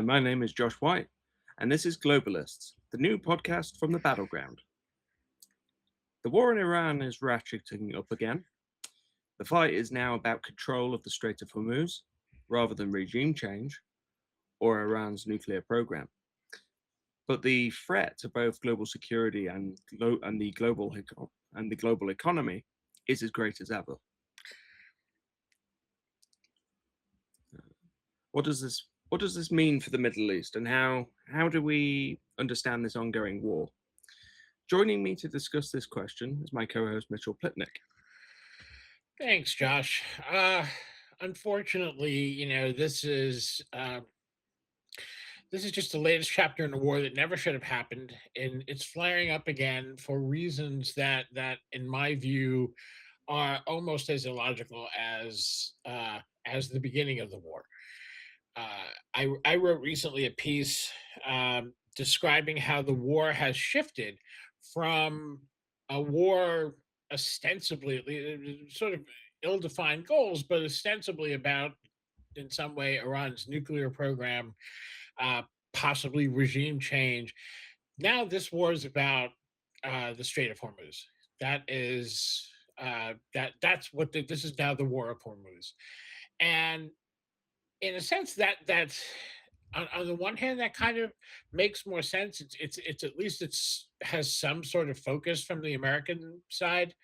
my name is Josh White, and this is Globalists, the new podcast from the battleground. The war in Iran is ratcheting up again. The fight is now about control of the Strait of Hormuz, rather than regime change or Iran's nuclear program. But the threat to both global security and the global economy is as great as ever. What does this mean for the Middle East, and how do we understand this ongoing war? Joining me to discuss this question is my co-host Mitchell Plitnick. Thanks, Josh. Unfortunately, this is just the latest chapter in the war that never should have happened, and it's flaring up again for reasons that, in my view, are almost as illogical as the beginning of the war. I wrote recently a piece describing how the war has shifted from a war ostensibly sort of ill-defined goals, but ostensibly about, in some way, Iran's nuclear program, uh, possibly regime change. Now this war is about the Strait of Hormuz. This is now the War of Hormuz, and in a sense that's on the one hand that kind of makes more sense. It's at least it's has some sort of focus from the American side,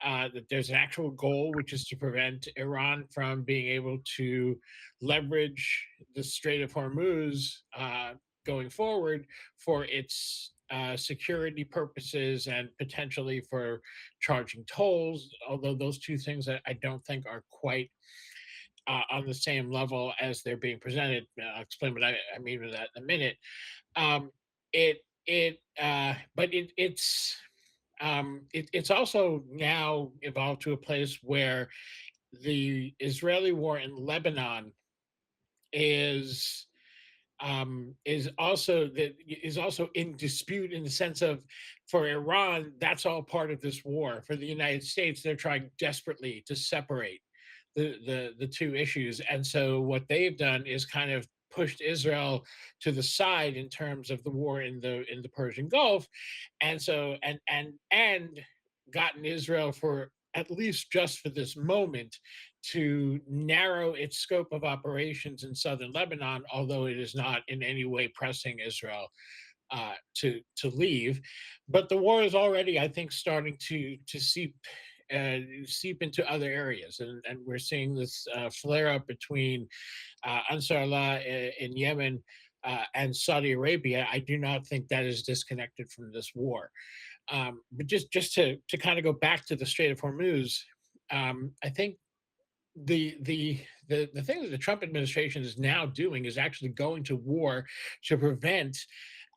that there's an actual goal, which is to prevent Iran from being able to leverage the Strait of Hormuz going forward for its security purposes and potentially for charging tolls, although those two things I don't think are quite on the same level as they're being presented. I'll explain what I mean by that in a minute. Um, but it's also now evolved to a place where the Israeli war in Lebanon is is also in dispute, in the sense of, for Iran, that's all part of this war. For the United States, they're trying desperately to separate the two issues, and so what they've done is kind of pushed Israel to the side in terms of the war in the Persian Gulf, and so and gotten Israel, for at least just for this moment, to narrow its scope of operations in southern Lebanon, although it is not in any way pressing Israel to leave. But the war is already, I think, starting to seep into other areas, and we're seeing this flare up between Ansar Allah in Yemen and Saudi Arabia. I do not think that is disconnected from this war. But just to kind of go back to the Strait of Hormuz, I think the thing that the Trump administration is now doing is actually going to war to prevent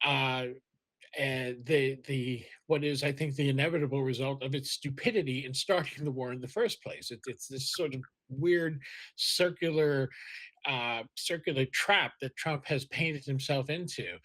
uh, the what is, I think, the inevitable result of its stupidity in starting the war in the first place. It's this sort of weird circular trap that Trump has painted himself into.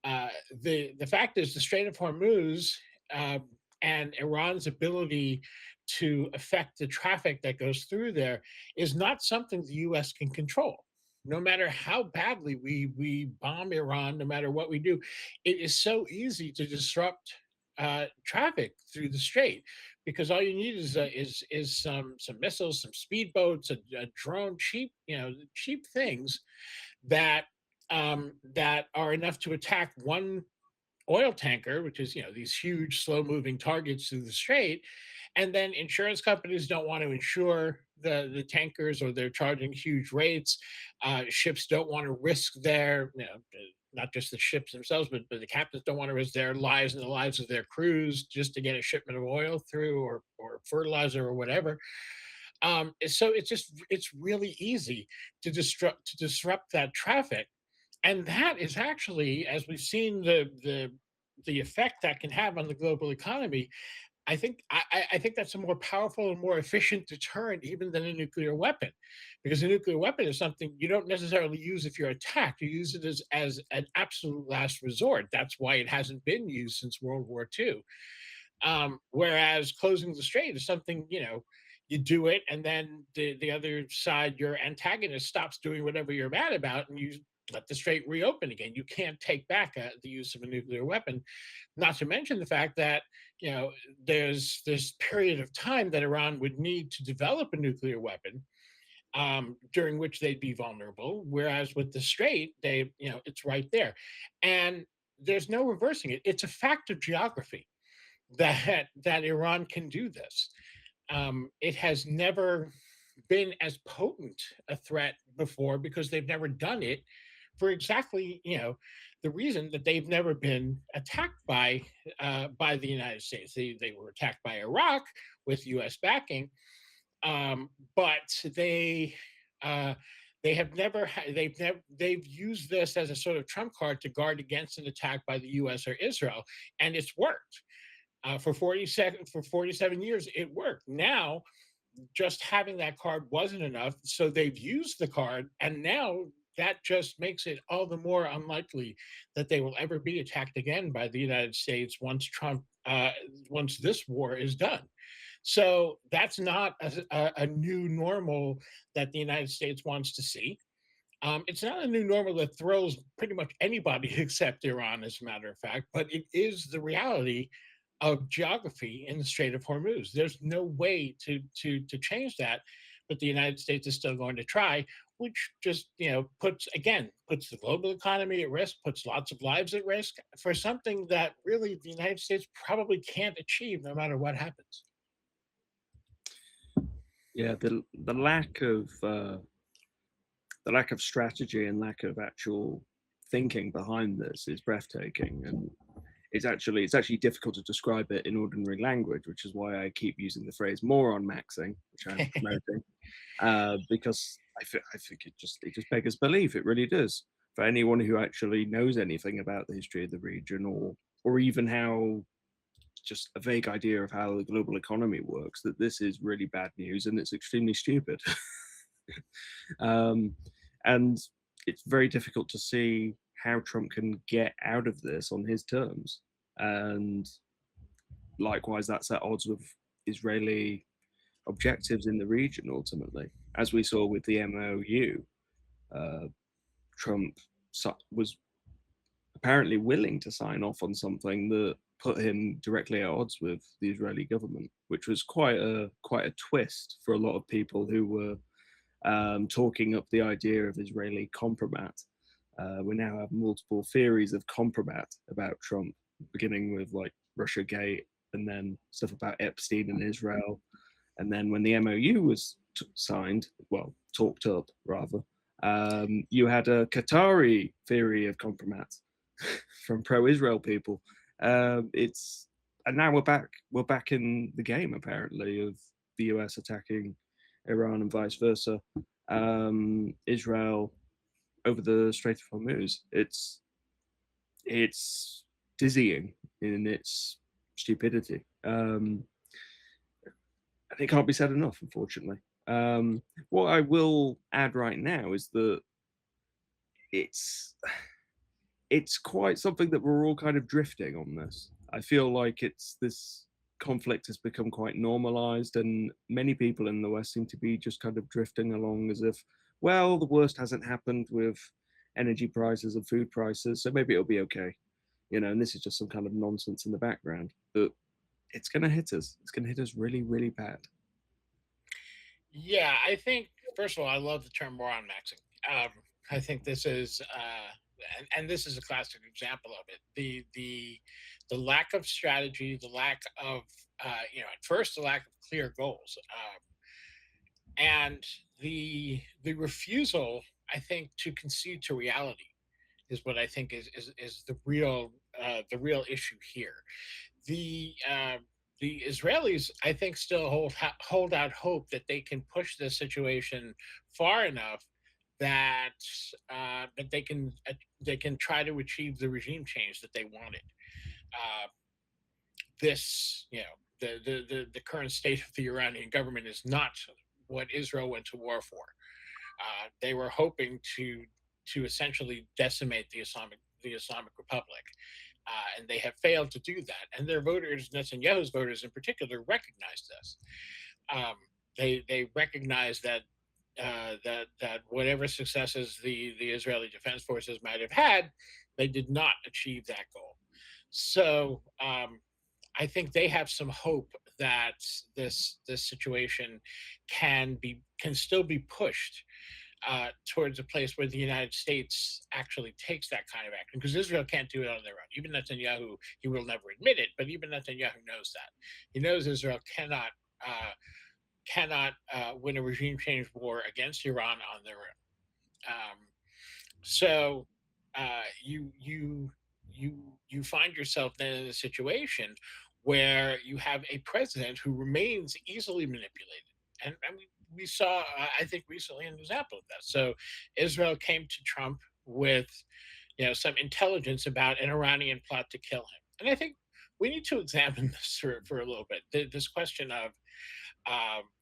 The fact is, the Strait of Hormuz uh, and Iran's ability to affect the traffic that goes through there is not something the U.S. can control. No matter how badly we bomb Iran, no matter what we do, it is so easy to disrupt traffic through the strait, because all you need is some missiles, some speedboats, a drone, cheap things that that are enough to attack one oil tanker, which is, these huge, slow moving targets through the strait. And then insurance companies don't want to insure the tankers, or they're charging huge rates. Ships don't want to risk their, not just the ships themselves, but the captains don't want to risk their lives and the lives of their crews just to get a shipment of oil through, or fertilizer or whatever. So it's really easy to disrupt that traffic, and that is actually, as we've seen, the effect that can have on the global economy. I think that's a more powerful and more efficient deterrent even than a nuclear weapon, because a nuclear weapon is something you don't necessarily use if you're attacked. You use it as an absolute last resort. That's why it hasn't been used since World War II. Whereas closing the strait is something, you do it, and then the other side, your antagonist, stops doing whatever you're mad about, and you let the strait reopen again. You can't take back the use of a nuclear weapon. Not to mention the fact that there's this period of time that Iran would need to develop a nuclear weapon, during which they'd be vulnerable. Whereas with the strait, it's right there, and there's no reversing it. It's a fact of geography that Iran can do this. It has never been as potent a threat before because they've never done it for exactly the reason that they've never been attacked by the United States. They were attacked by Iraq with U.S. backing, but uh, they have never they've used this as a sort of trump card to guard against an attack by the U.S. or Israel, and it's worked. For 47 years, it worked. Now, just having that card wasn't enough, so they've used the card, and now that just makes it all the more unlikely that they will ever be attacked again by the United States once this war is done. So that's not a new normal that the United States wants to see. It's not a new normal that throws pretty much anybody except Iran, as a matter of fact, but it is the reality of geography in the Strait of Hormuz. There's no way to change that, but the United States is still going to try, which just puts the global economy at risk, puts lots of lives at risk for something that really the United States probably can't achieve no matter what happens. Yeah, the lack of strategy and lack of actual thinking behind this is breathtaking, and it's actually difficult to describe it in ordinary language, which is why I keep using the phrase moron maxing, which I'm promoting, because I think it just beggars belief. It really does, for anyone who actually knows anything about the history of the region, or even how, just a vague idea of how the global economy works, that this is really bad news and it's extremely stupid. um, and it's very difficult to see how Trump can get out of this on his terms. And likewise, that's at odds with Israeli objectives in the region ultimately. As we saw with the MOU, uh, Trump was apparently willing to sign off on something that put him directly at odds with the Israeli government, which was quite a twist for a lot of people who were talking up the idea of Israeli compromat. We now have multiple theories of compromat about Trump, beginning with like Russia Gate, and then stuff about Epstein and Israel. And then when the MOU was signed, well, talked up rather, you had a Qatari theory of compromat from pro-Israel people. It's and now we're back in the game apparently of the US attacking Iran and vice versa. Israel over the Strait of Hormuz. It's dizzying in its stupidity. And it can't be said enough, unfortunately. What I will add right now is that it's it's quite something that we're all kind of drifting on this. I feel like this conflict has become quite normalized, and many people in the West seem to be just kind of drifting along as if, well, the worst hasn't happened with energy prices and food prices, so maybe it'll be okay. And this is just some kind of nonsense in the background. But it's going to hit us. It's going to hit us really, really bad. Yeah, I think first of all, I love the term moron maxing. I think this is, and this is a classic example of it. The lack of strategy, the lack of, at first the lack of clear goals, and the refusal, I think, to concede to reality is what I think is the real issue here. The uh, the Israelis, I think, still hold out hope that they can push this situation far enough that they can try to achieve the regime change that they wanted. Uh, this, the current state of the Iranian government is not what Israel went to war for. They were hoping to essentially decimate the Islamic Republic, and they have failed to do that. And their voters, Netanyahu's voters in particular, recognize this. They recognize that that whatever successes the Israeli Defense Forces might have had, they did not achieve that goal. So I think they have some hope that this situation can still be pushed towards a place where the United States actually takes that kind of action, because Israel can't do it on their own. Even Netanyahu, he will never admit it, but even Netanyahu knows that. He knows Israel cannot win a regime change war against Iran on their own. So you find yourself then in a situation where you have a president who remains easily manipulated, and we saw, I think, recently an example of that. So Israel came to Trump with some intelligence about an Iranian plot to kill him, and I think we need to examine this for a little bit. This question of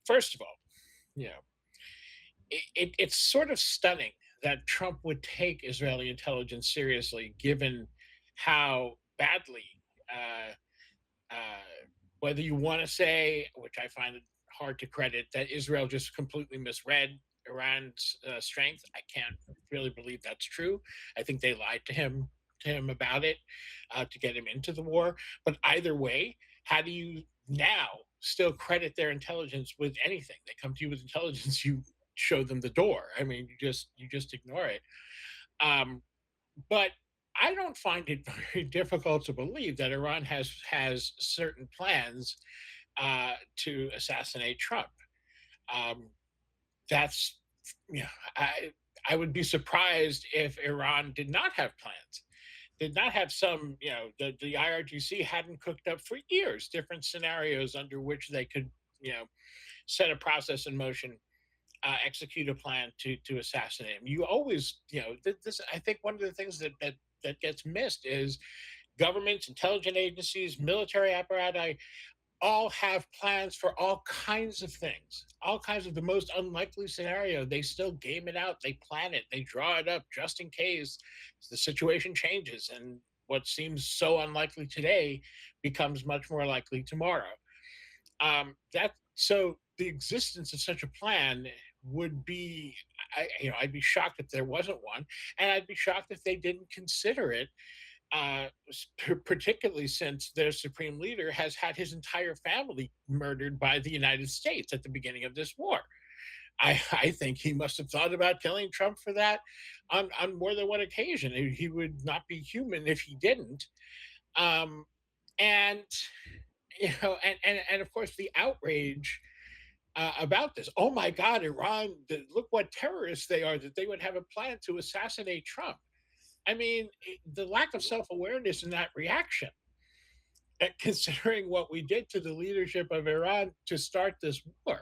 first of all, you know, it's sort of stunning that Trump would take Israeli intelligence seriously, given how badly, uh, uh, whether you want to say, which I find it hard to credit, that Israel just completely misread Iran's strength. I can't really believe that's true. I think they lied to him about it to get him into the war. But either way, how do you now still credit their intelligence with anything? They come to you with intelligence, you show them the door. I mean, you just ignore it. Um, but I don't find it very difficult to believe that Iran has certain plans to assassinate Trump. Um, that's you know, I would be surprised if Iran did not have plans, did not have some, the IRGC hadn't cooked up for years different scenarios under which they could, you know, set a process in motion, execute a plan to assassinate him. You always, this. I think one of the things that gets missed is governments, intelligence agencies, military apparatus all have plans for all kinds of things, all kinds of the most unlikely scenario. They still game it out, they plan it, they draw it up just in case the situation changes, and what seems so unlikely today becomes much more likely tomorrow. That so the existence of such a plan would be, I'd be shocked if there wasn't one, and I'd be shocked if they didn't consider it, particularly since their supreme leader has had his entire family murdered by the United States at the beginning of this war. I think he must have thought about killing Trump for that on more than one occasion. He would not be human if he didn't. Um, and and of course the outrage about this. Oh my God, Iran! Look what terrorists they are! That they would have a plan to assassinate Trump. I mean, the lack of self awareness in that reaction, considering what we did to the leadership of Iran to start this war,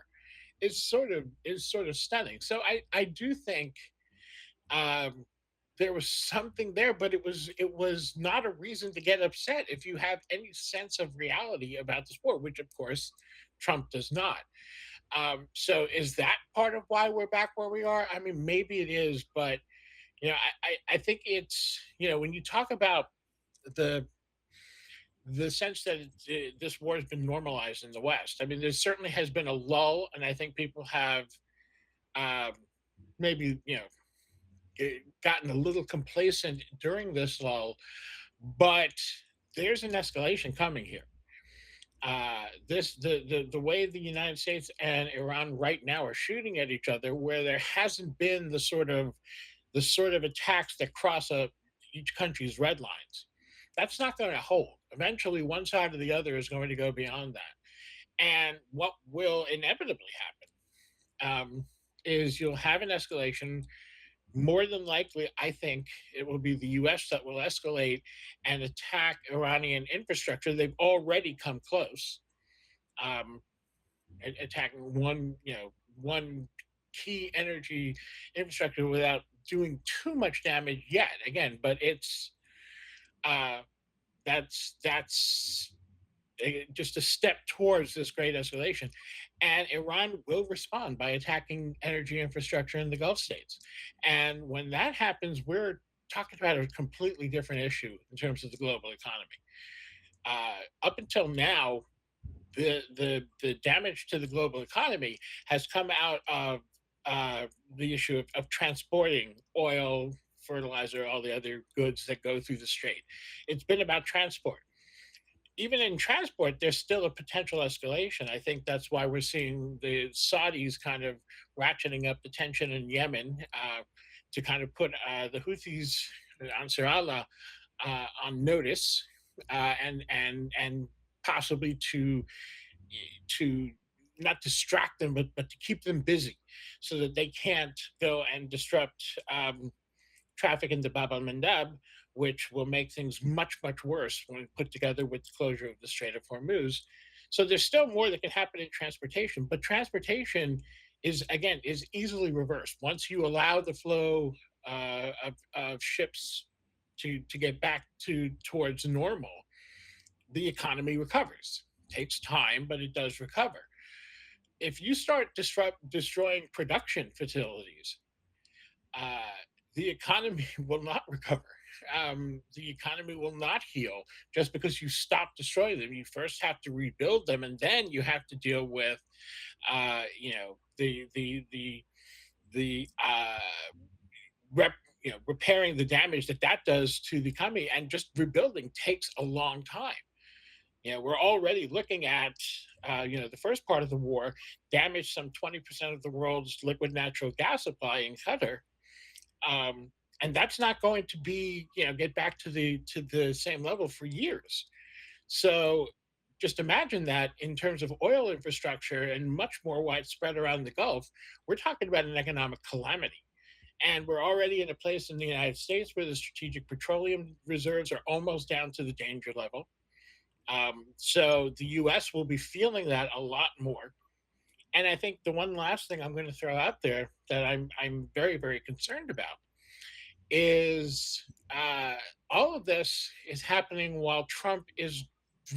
is sort of stunning. So I do think um, there was something there, but it was not a reason to get upset if you have any sense of reality about this war, which of course Trump does not. So is that part of why we're back where we are? I mean, maybe it is, but I think it's, when you talk about the the sense that this war has been normalized in the West. I mean, there certainly has been a lull, and I think people have um, maybe gotten a little complacent during this lull, but there's an escalation coming here. This the way the United States and Iran right now are shooting at each other, where there hasn't been the sort of attacks that cross each country's red lines. That's not going to hold. Eventually, one side or the other is going to go beyond that. And what will inevitably happen is you'll have an escalation. More than likely, I think it will be the US that will escalate and attack Iranian infrastructure. They've already come close, um, attacking one key energy infrastructure without doing too much damage yet. Again, but uh, that's just a step towards this great escalation. And Iran will respond by attacking energy infrastructure in the Gulf states. And when that happens, we're talking about a completely different issue in terms of the global economy. Up until now, the damage to the global economy has come out of the issue of transporting oil, fertilizer, all the other goods that go through the strait. It's been about transport. Even in transport, there's still a potential escalation. I think that's why we're seeing the Saudis kind of ratcheting up the tension in Yemen to kind of put the Houthis, Ansar Allah, on notice, and possibly to not distract them, but to keep them busy, so that they can't go and disrupt traffic into Bab al Mandab, which will make things much, much worse when put together with the closure of the Strait of Hormuz. So there's still more that can happen in transportation, but transportation is easily reversed once you allow the flow of ships to get back to towards normal. The economy recovers. It takes time, but it does recover. If you start destroying production facilities, uh, the economy will not recover. The economy will not heal just because you stop destroying them. You first have to rebuild them, and then you have to deal with, the rep, repairing the damage that does to the economy. And just rebuilding takes a long time. We're already looking at, the first part of the war damaged some 20% of the world's liquid natural gas supply in Qatar, and that's not going to be, get back to the same level for years. So just imagine that in terms of oil infrastructure and much more widespread around the Gulf, we're talking about an economic calamity. And we're already in a place in the United States where the strategic petroleum reserves are almost down to the danger level. So the US will be feeling that a lot more. And I think the one last thing I'm going to throw out there that I'm very, very concerned about is all of this is happening while Trump is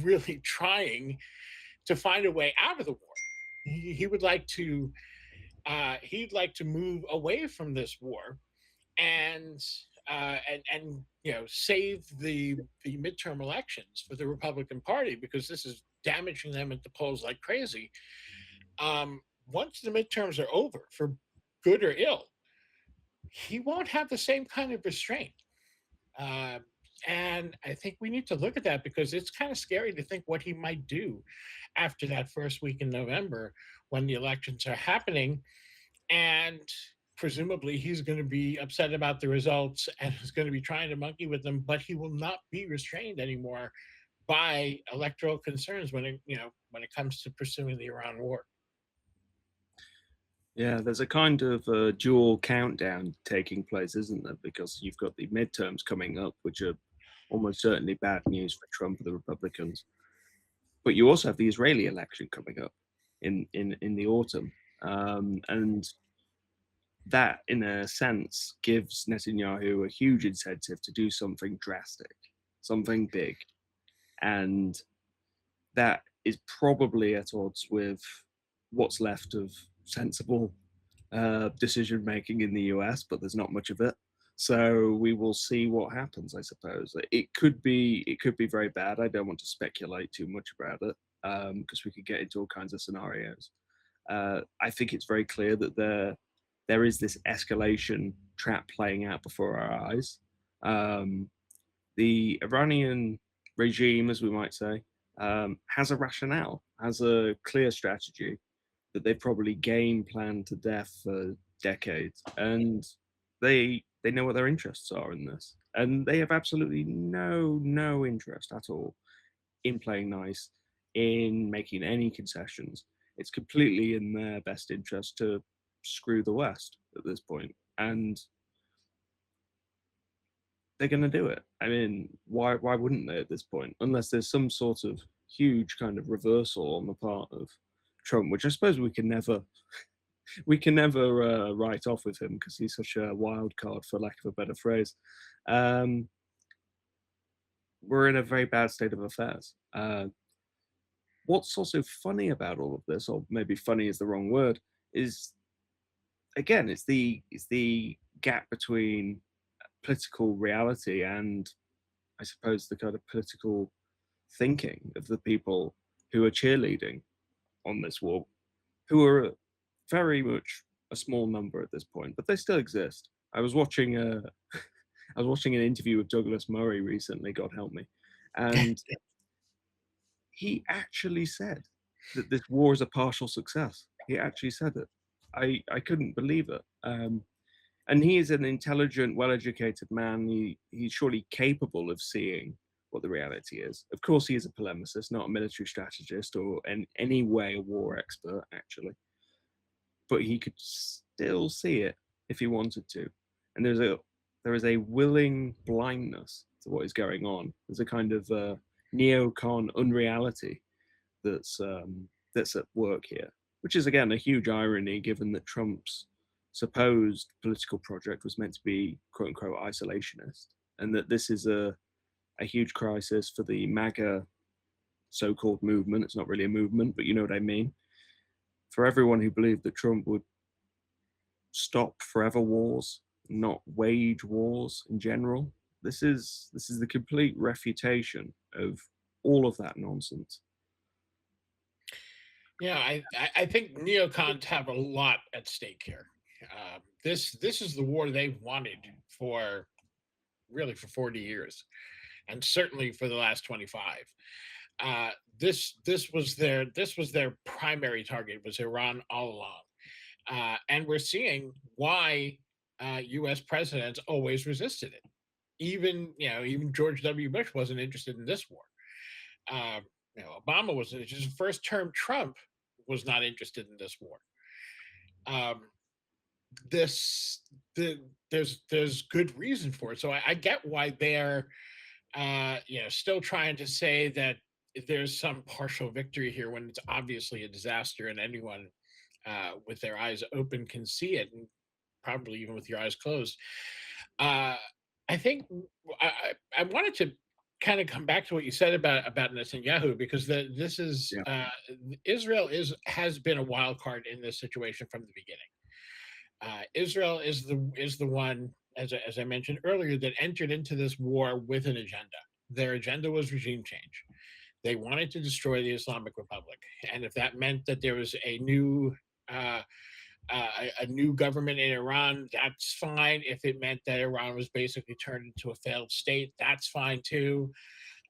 really trying to find a way out of the war. He would like to he'd like to move away from this war and save the midterm elections for the Republican Party, because this is damaging them at the polls like crazy. Once the midterms are over, for good or ill, he won't have the same kind of restraint. Uh, and I think we need to look at that, because it's kind of scary to think what he might do after that first week in November when the elections are happening. And presumably he's going to be upset about the results and is going to be trying to monkey with them, but he will not be restrained anymore by electoral concerns when it comes to pursuing the Iran war. Yeah, there's a kind of dual countdown taking place, isn't there? Because you've got the midterms coming up, which are almost certainly bad news for Trump and the Republicans. But you also have the Israeli election coming up in the autumn, and that, in a sense, gives Netanyahu a huge incentive to do something drastic, something big, and that is probably at odds with what's left of sensible decision making in the US, but there's not much of it. So we will see what happens. I suppose it could be very bad. I don't want to speculate too much about it, because we could get into all kinds of scenarios. I think it's very clear that there is this escalation trap playing out before our eyes. Um, the Iranian regime, as we might say, has a rationale, has a clear strategy that they've probably game planned to death for decades, and they know what their interests are in this, and they have absolutely no interest at all in playing nice, in making any concessions. It's completely in their best interest to screw the West at this point, and they're going to do it. I mean, why wouldn't they at this point? Unless there's some sort of huge kind of reversal on the part of Trump, which I suppose we can never write off with him because he's such a wild card, for lack of a better phrase. Um, we're in a very bad state of affairs. What's also funny about all of this, or maybe funny is the wrong word, is again it's the gap between political reality and, I suppose, the kind of political thinking of the people who are cheerleading on this war, who are very much a small number at this point, but they still exist. I was watching a I was watching an interview with Douglas Murray recently, God help me, and he actually said that this war is a partial success. He actually said it. I couldn't believe it. And he is an intelligent, well-educated man. He's surely capable of seeing what the reality is. Of course, he is a polemicist, not a military strategist or in any way a war expert, actually. But he could still see it if he wanted to. And there is a willing blindness to what is going on. There's a kind of neocon unreality that's at work here, which is again a huge irony given that Trump's supposed political project was meant to be quote unquote isolationist, and that this is a huge crisis for the MAGA so-called movement. It's not really a movement, but you know what I mean. For everyone who believed that Trump would stop forever wars, not wage wars in general, this is the complete refutation of all of that nonsense. Yeah, I think neocons have a lot at stake here. This is the war they've wanted for really for 40 years, and certainly for the last 25. This was their primary target, was Iran all along, and we're seeing why U.S. presidents always resisted it. Even George W. Bush wasn't interested in this war. Uh, Obama wasn't. His first term, Trump was not interested in this war. Um, this there's good reason for it. So I get why they're still trying to say that there's some partial victory here when it's obviously a disaster, and anyone with their eyes open can see it, and probably even with your eyes closed. Uh, I think I wanted to kind of come back to what you said about Netanyahu, because this is Yeah, Israel has been a wild card in this situation from the beginning. Israel is the one, as I mentioned earlier, that entered into this war with an agenda. Their agenda was regime change. They wanted to destroy the Islamic Republic, and if that meant that there was uh, a new government in Iran, that's fine. If it meant that Iran was basically turned into a failed state, that's fine too.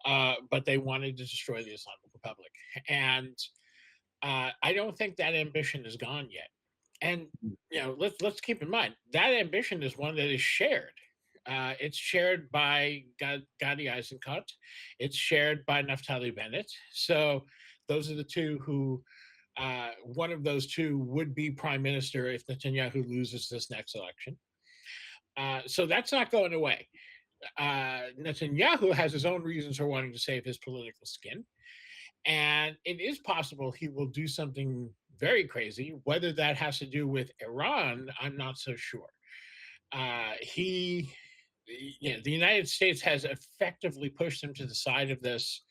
But they wanted to destroy the Islamic Republic, and I don't think that ambition is gone yet. And let's keep in mind that ambition is one that is shared. It's shared by Gadi Eisenkot. It's shared by Naftali Bennett. So those are the two who, one of those two would be prime minister if Netanyahu loses this next election. So that's not going away. Netanyahu has his own reasons for wanting to save his political skin. And it is possible he will do something very crazy. Whether that has to do with Iran, I'm not so sure. The United States has effectively pushed him to the side of this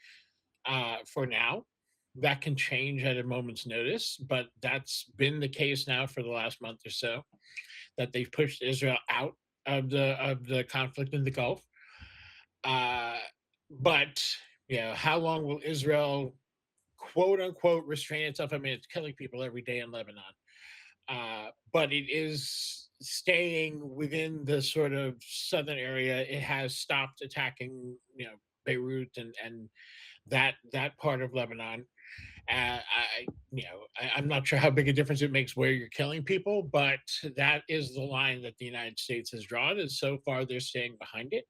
for now. That can change at a moment's notice, but that's been the case now for the last month or so, that they've pushed Israel out of the conflict in the Gulf. But how long will Israel quote unquote restrain itself? I mean, it's killing people every day in Lebanon, but it is staying within the sort of southern area. It has stopped attacking, Beirut and that part of Lebanon. I'm not sure how big a difference it makes where you're killing people, but that is the line that the United States has drawn, and so far they're staying behind it.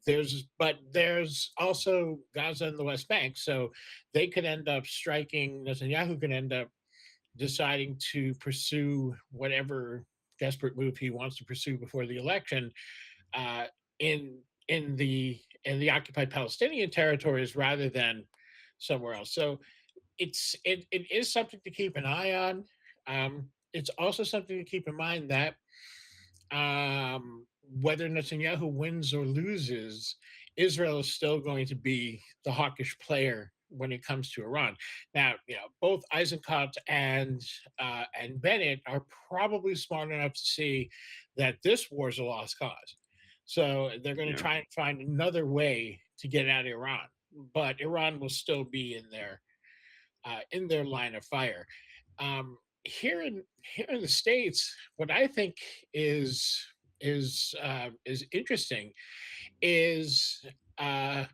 There's also Gaza and the West Bank, so they could end up striking. Netanyahu could end up deciding to pursue whatever desperate move he wants to pursue before the election uh, in in the occupied Palestinian territories rather than somewhere else. So it is something to keep an eye on. It's also something to keep in mind that whether Netanyahu wins or loses, Israel is still going to be the hawkish player when it comes to Iran. Now, both Eisenkot and Bennett are probably smart enough to see that this war is a lost cause. So they're going to yeah, try and find another way to get at Iran, but Iran will still be in their line of fire. Um, here in the States, what I think is is interesting is uh,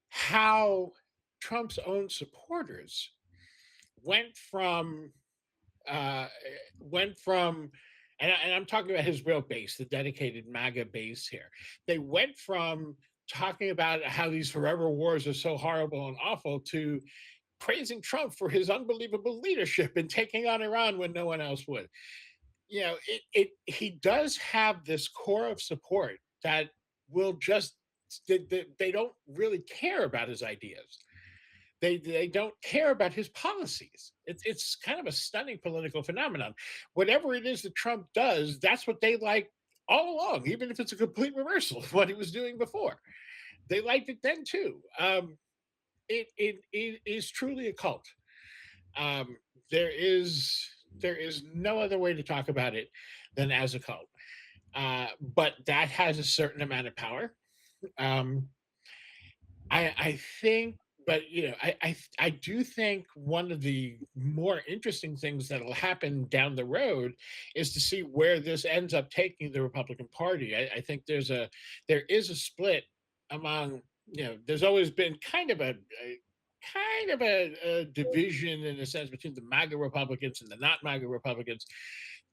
how Trump's own supporters went from uh, went from and I'm talking about his real base, the dedicated MAGA base here. They went from talking about how these forever wars are so horrible and awful to praising Trump for his unbelievable leadership in taking on Iran when no one else would. You know, he does have this core of support that will just they don't really care about his ideas. They don't care about his policies. It's kind of a stunning political phenomenon. Whatever it is that Trump does, that's what they like all along, even if it's a complete reversal of what he was doing before. They liked it then too. It is truly a cult. Um, there is there is no other way to talk about it than as a cult. But that has a certain amount of power. Um, I think, but I do think one of the more interesting things that'll happen down the road is to see where this ends up taking the Republican Party. I think there is a split among there's always been kind of a division in a sense between the MAGA Republicans and the not MAGA Republicans.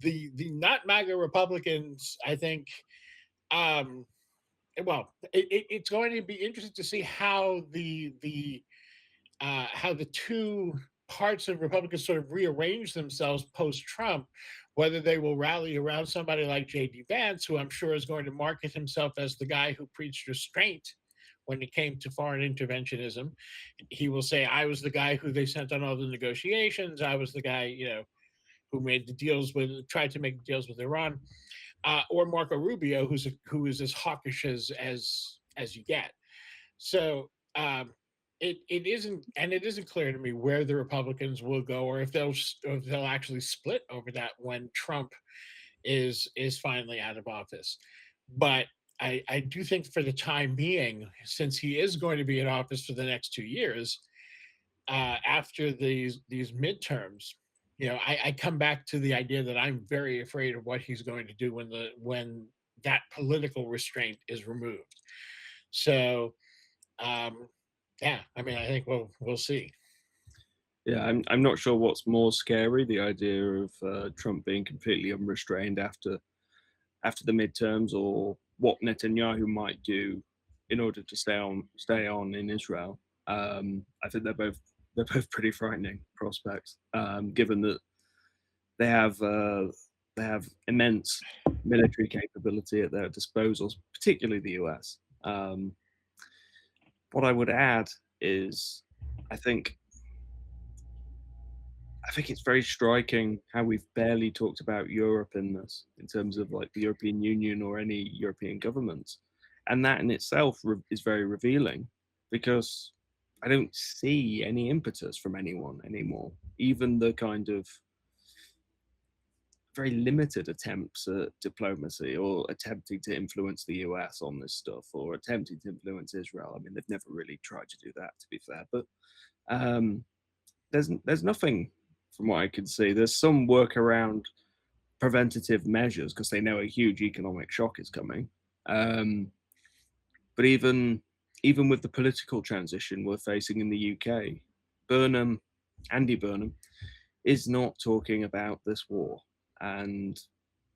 The not MAGA Republicans, I think, um, it's going to be interesting to see how the two parts of Republicans sort of rearrange themselves post Trump, whether they will rally around somebody like J.D. Vance, who I'm sure is going to market himself as the guy who preached restraint when it came to foreign interventionism. He will say, I was the guy who they sent on all the negotiations. I was the guy, who made the deals tried to make deals with Iran, or Marco Rubio, who is as hawkish as you get. So it isn't clear to me where the Republicans will go, or if they'll actually split over that when Trump is finally out of office. But I do think for the time being, since he is going to be in office for the next 2 years, after these midterms, I come back to the idea that I'm very afraid of what he's going to do when that political restraint is removed. So, um, yeah, I mean, I think we'll see. Yeah, I'm not sure what's more scary, the idea of Trump being completely unrestrained after the midterms, or what Netanyahu might do in order to stay on in Israel. I think they're both pretty frightening prospects, given that they have uh, they have immense military capability at their disposal, particularly the US. What I would add is, I think I think it's very striking how we've barely talked about Europe in this, in terms of like the European Union or any European governments. And that in itself is very revealing, because I don't see any impetus from anyone anymore. Even the kind of very limited attempts at diplomacy, or attempting to influence the US on this stuff, or attempting to influence Israel. I mean, they've never really tried to do that, to be fair. But um, there's nothing from what I can see. There's some work around preventative measures because they know a huge economic shock is coming. Um, but even with the political transition we're facing in the UK, Burnham, Andy Burnham, is not talking about this war, and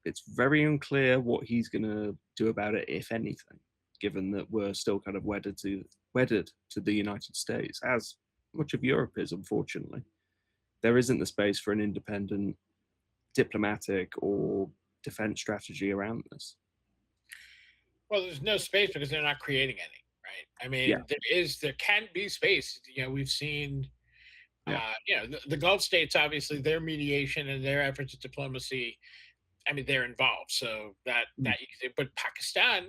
it's very unclear what he's going to do about it, if anything, given that we're still kind of wedded to the United States, as much of Europe is, unfortunately. There isn't the space for an independent diplomatic or defense strategy around this. Well, there's no space because they're not creating any, right? I Yeah, mean, there can be space. We've seen, yeah, the Gulf states, obviously, their mediation and their efforts at diplomacy. I mean, they're involved. So mm, but Pakistan,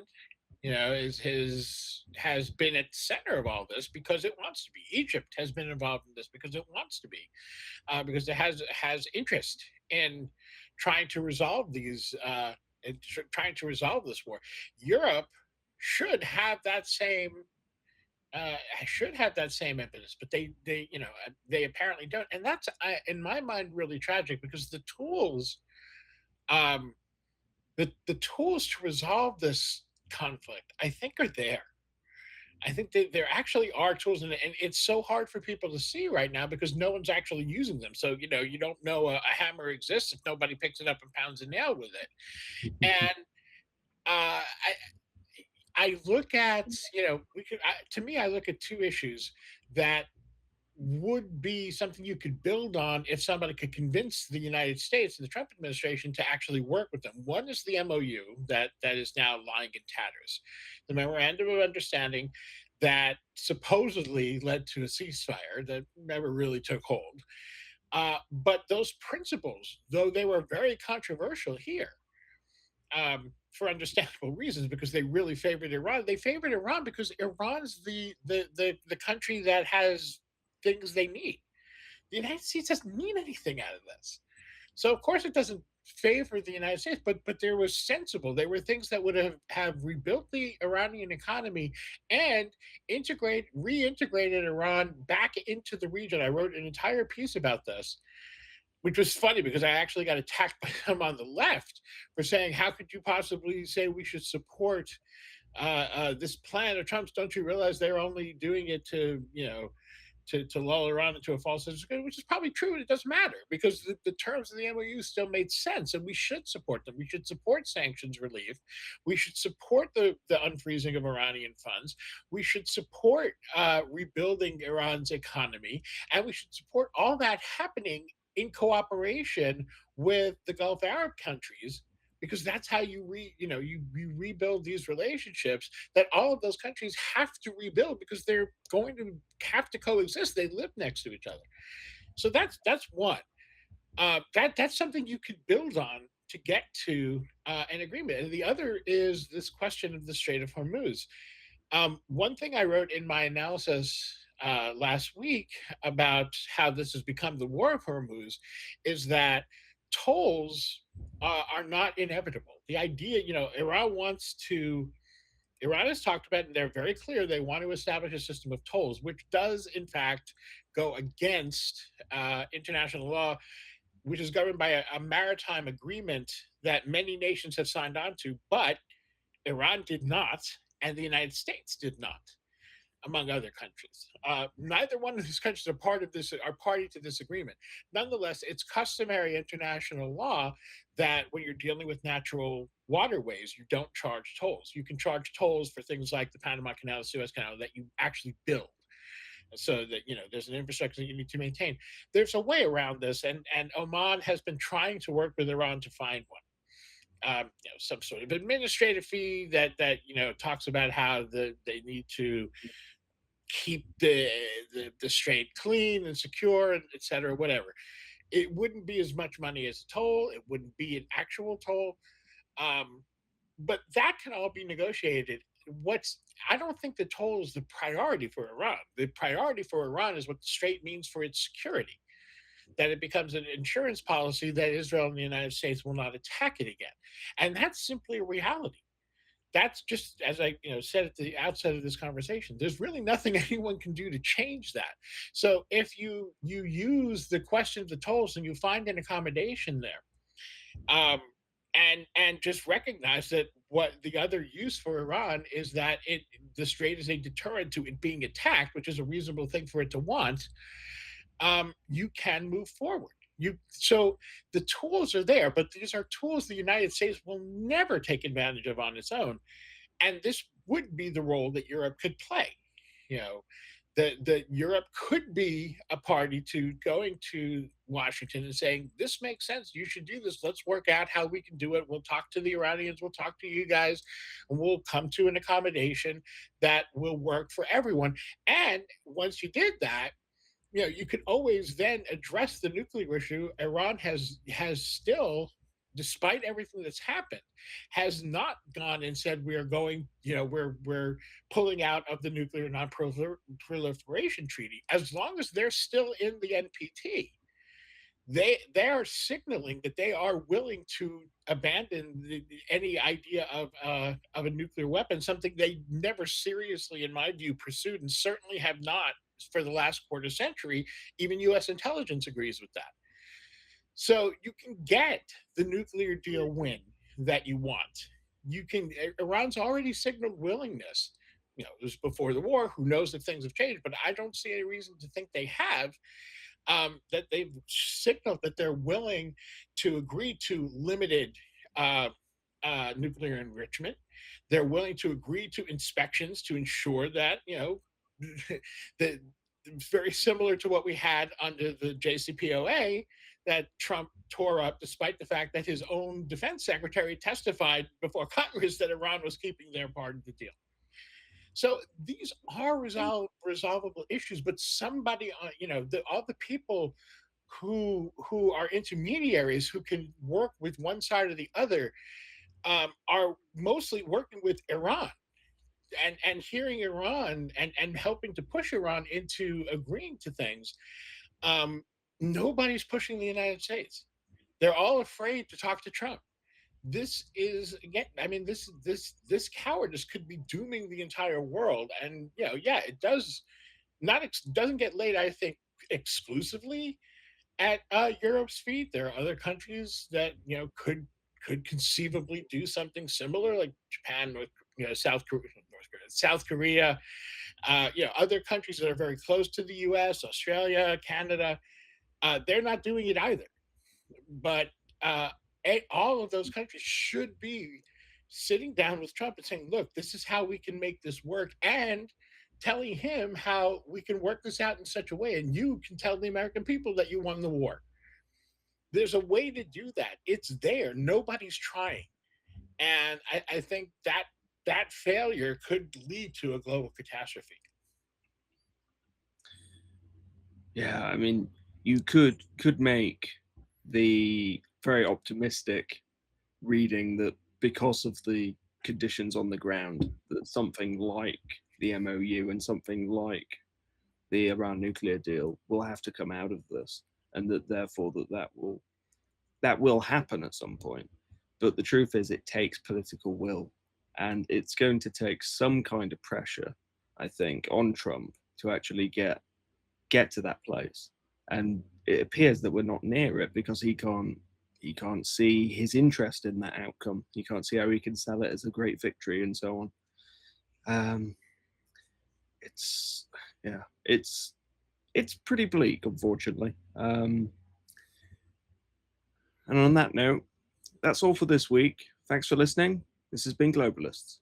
has been at the center of all this because it wants to be. Egypt has been involved in this because it wants to be, because it has interest in trying to resolve trying to resolve this war. Europe should have that same should have that same impetus, but they apparently don't, and that's in my mind really tragic because um, the tools to resolve this conflict, I think, are there. I think that there actually are tools, and it's so hard for people to see right now because no one's actually using them. So you don't know a hammer exists if nobody picks it up and pounds a nail with it. And I look at to me I look at two issues that would be something you could build on if somebody could convince the United States and the Trump administration to actually work with them. One is the MOU that is now lying in tatters, the memorandum of understanding that supposedly led to a ceasefire that never really took hold. But those principles, though they were very controversial here, for understandable reasons, because they really favored Iran. They favored Iran because Iran's the country that has things they need. The United States doesn't need anything out of this. So of course it doesn't favor the United States, but there was sensible. There were things that would have rebuilt the Iranian economy and reintegrated Iran back into the region. I wrote an entire piece about this, which was funny because I actually got attacked by them on the left for saying, "How could you possibly say we should support this plan of Trump's? Don't you realize they're only doing it to to lull Iran into a false sense of security?" Which is probably true, and it doesn't matter because the terms of the MOU still made sense, and we should support them. We should support sanctions relief. We should support the unfreezing of Iranian funds. We should support rebuilding Iran's economy, and we should support all that happening in cooperation with the Gulf Arab countries, because that's how you rebuild these relationships that all of those countries have to rebuild because they're going to have to coexist. They live next to each other. So that's one. That's something you could build on to get to an agreement. And the other is this question of the Strait of Hormuz. One thing I wrote in my analysis last week about how this has become the War of Hormuz is that tolls are not inevitable. The idea, Iran has talked about, and they're very clear, they want to establish a system of tolls, which does, in fact, go against international law, which is governed by a maritime agreement that many nations have signed on to, but Iran did not, and the United States did not, among other countries. Neither one of these countries are party to this agreement. Nonetheless, it's customary international law that when you're dealing with natural waterways, you don't charge tolls. You can charge tolls for things like the Panama Canal, the Suez Canal that you actually build. So that there's an infrastructure that you need to maintain. There's a way around this, and Oman has been trying to work with Iran to find one. Some sort of administrative fee that talks about how they need to keep the strait clean and secure, and et cetera, whatever. It wouldn't be as much money as a toll. It wouldn't be an actual toll, but that can all be negotiated. I don't think the toll is the priority for Iran. The priority for Iran is what the strait means for its security, that it becomes an insurance policy that Israel and the United States will not attack it again. And that's simply a reality. That's just, as I said at the outset of this conversation, there's really nothing anyone can do to change that. So if you use the question of the tolls and you find an accommodation there, and just recognize that what the other use for Iran is that the strait is a deterrent to it being attacked, which is a reasonable thing for it to want, you can move forward. So the tools are there, but these are tools the United States will never take advantage of on its own. And this would be the role that Europe could play. That Europe could be a party to going to Washington and saying, "This makes sense. You should do this. Let's work out how we can do it. We'll talk to the Iranians. We'll talk to you guys, and we'll come to an accommodation that will work for everyone." And once you did that, you could always then address the nuclear issue. Iran has still, despite everything that's happened, has not gone and said we are going, we're pulling out of the nuclear non-proliferation treaty. As long as they're still in the NPT, they are signaling that they are willing to abandon any idea of a nuclear weapon, something they never seriously, in my view, pursued, and certainly have not for the last quarter century. Even U.S. intelligence agrees with that. So you can get the nuclear deal win that you want. You can. Iran's already signaled willingness. You know, it was before the war. Who knows if things have changed? But I don't see any reason to think they have. That they've signaled that they're willing to agree to limited uh, nuclear enrichment. They're willing to agree to inspections to ensure that, you know, that very similar to what we had under the JCPOA that Trump tore up, despite the fact that his own defense secretary testified before Congress that Iran was keeping their part of the deal. So these are resolvable issues, but somebody, you know, all the people who are intermediaries who can work with one side or the other are mostly working with Iran and hearing Iran and helping to push Iran into agreeing to things. Um, Nobody's pushing the United States. They're all afraid to talk to Trump. This is, again, I mean, this cowardice could be dooming the entire world. And you know, yeah, it doesn't get laid, I think, exclusively at Europe's feet. There are other countries that, you know, could conceivably do something similar, like Japan, you know, South Korea, you know, other countries that are very close to the U.S., Australia, Canada. They're not doing it either. But all of those countries should be sitting down with Trump and saying, "Look, this is how we can make this work," and telling him how we can work this out in such a way, and you can tell the American people that you won the war. There's a way to do that. It's there. Nobody's trying, and I think that that failure could lead to a global catastrophe. Yeah, I mean, you could make the very optimistic reading that because of the conditions on the ground, that something like the MOU and something like the Iran nuclear deal will have to come out of this, and that therefore that will happen at some point. But the truth is, it takes political will, and it's going to take some kind of pressure, I think, on Trump to actually get to that place. And it appears that we're not near it because he can't see his interest in that outcome. He can't see how he can sell it as a great victory and so on. Um, it's yeah, it's pretty bleak, unfortunately. And on that note, that's all for this week. Thanks for listening. This has been Globalists.